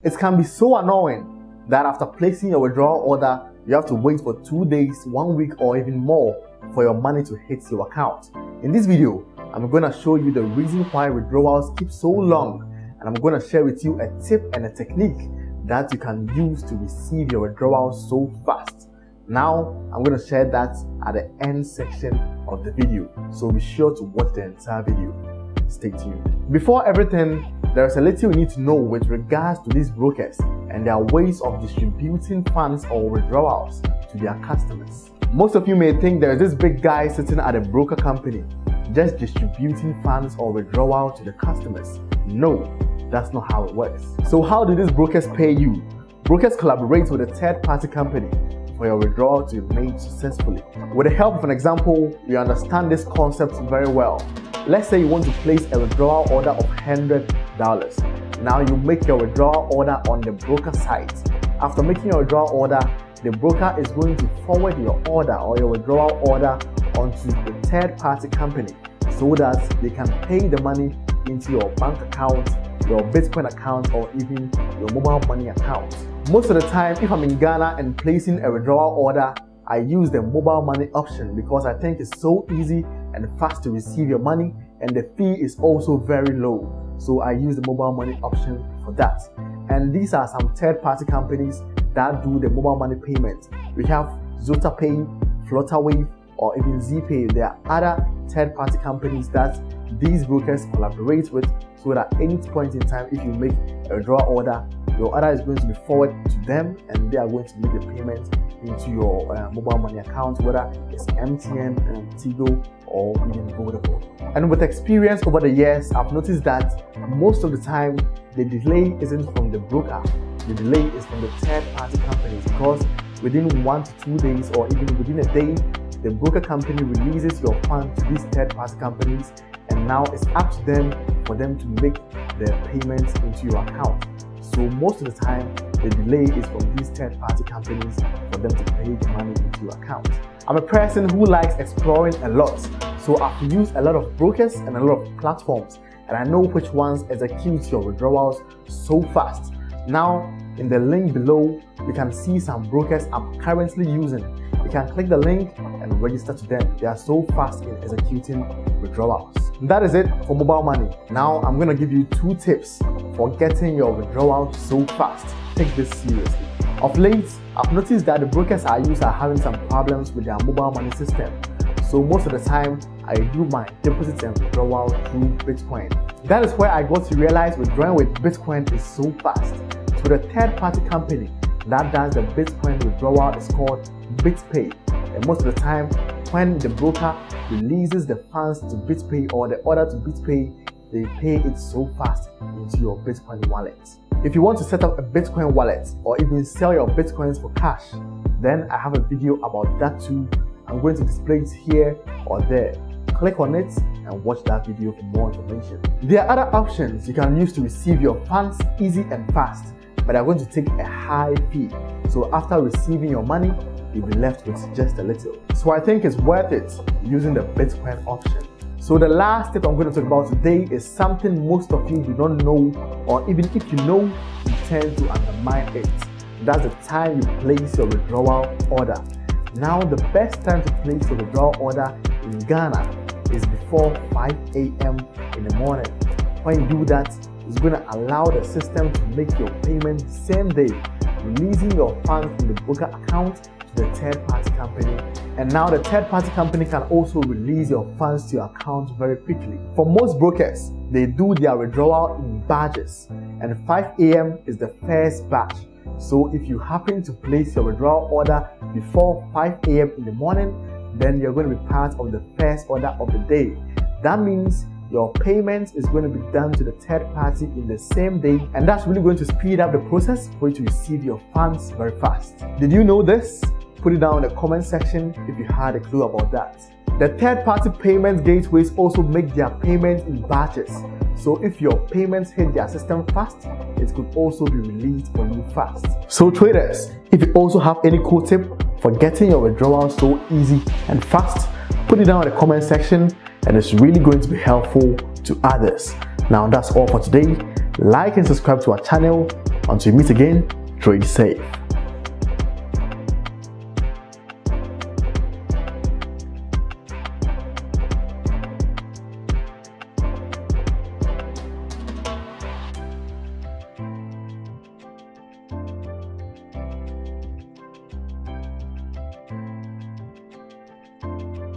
It can be so annoying that after placing your withdrawal order, you have to wait for 2 days, 1 week, or even more for your money to hit your account. In this video, I'm going to show you the reason why withdrawals keep so long, and I'm going to share with you a tip and a technique that you can use to receive your withdrawals so fast. Now, I'm going to share that at the end section of the video, so be sure to watch the entire video. Stay tuned. Before everything, there's a little you need to know with regards to these brokers and their ways of distributing funds or withdrawals to their customers. Most of you may think there's this big guy sitting at a broker company just distributing funds or withdrawal to the customers. No, that's not how it works. So how do these brokers pay you? Brokers collaborate with a third-party company for your withdrawal to be made successfully. With the help of an example, you understand this concept very well. Let's say you want to place a withdrawal order of $100. Now you make your withdrawal order on the broker site. After making your withdrawal order, the broker is going to forward your order or your withdrawal order onto the third-party company so that they can pay the money into your bank account, your Bitcoin account, or even your mobile money account. Most of the time, if I'm in Ghana and placing a withdrawal order, I use the mobile money option because I think it's so easy and fast to receive your money, and the fee is also very low. So I use the mobile money option for that. And these are some third-party companies that do the mobile money payment. We have ZotaPay, Flutterwave, or even ZPay. There are other third-party companies that these brokers collaborate with, so that at any point in time, if you make a withdrawal order, your order is going to be forwarded to them, and they are going to make the payment into your mobile money account, whether it's MTN, Tigo, or even Vodafone. And with experience over the years, I've noticed that most of the time, the delay isn't from the broker. The delay is from the third-party companies, because within 1 to 2 days, or even within a day, the broker company releases your funds to these third-party companies, and now it's up to them for them to make the payments into your account. So most of the time, the delay is from these third-party companies for them to pay the money into your account. I'm a person who likes exploring a lot, so I've used a lot of brokers and a lot of platforms, and I know which ones execute your withdrawals so fast. Now, in the link below, you can see some brokers I'm currently using. You can click the link and register to them. They are so fast in executing withdrawals. That is it for mobile money. Now I'm going to give you 2 tips for getting your withdrawal so fast. Take this seriously. Of late, I've noticed that the brokers I use are having some problems with their mobile money system. So most of the time, I do my deposit and withdrawal through Bitcoin. That is where I got to realize withdrawing with Bitcoin is so fast. So the third-party company that does the Bitcoin withdrawal is called BitPay. And most of the time, when the broker releases the funds to BitPay or the order to BitPay, they pay it so fast into your Bitcoin wallet. If you want to set up a Bitcoin wallet or even sell your Bitcoins for cash, then I have a video about that too. I'm going to display it here or there. Click on it and watch that video for more information. There are other options you can use to receive your funds easy and fast, but they're going to take a high fee. So after receiving your money, you'll be left with just a little. So I think it's worth it using the Bitcoin option. So the last tip I'm going to talk about today is something most of you do not know, or even if you know, you tend to undermine it. That's the time you place your withdrawal order. Now the best time to place your withdrawal order in Ghana is before 5 a.m. in the morning. When you do that, it's going to allow the system to make your payment same day, releasing your funds from the broker account to the third-party company. And now the third-party company can also release your funds to your account very quickly. For most brokers, they do their withdrawal in batches, and 5 a.m. is the first batch. So if you happen to place your withdrawal order before 5 a.m. in the morning, then you're going to be part of the first order of the day. That means your payment is going to be done to the third party in the same day, and that's really going to speed up the process for you to receive your funds very fast. Did you know this? Put it down in the comment section if you had a clue about that. The third-party payment gateways also make their payments in batches. So if your payments hit their system fast, it could also be released for you fast. So traders, if you also have any cool tip for getting your withdrawal so easy and fast, put it down in the comment section, and it's really going to be helpful to others. Now that's all for today. Like and subscribe to our channel, Until we meet again, trade safe.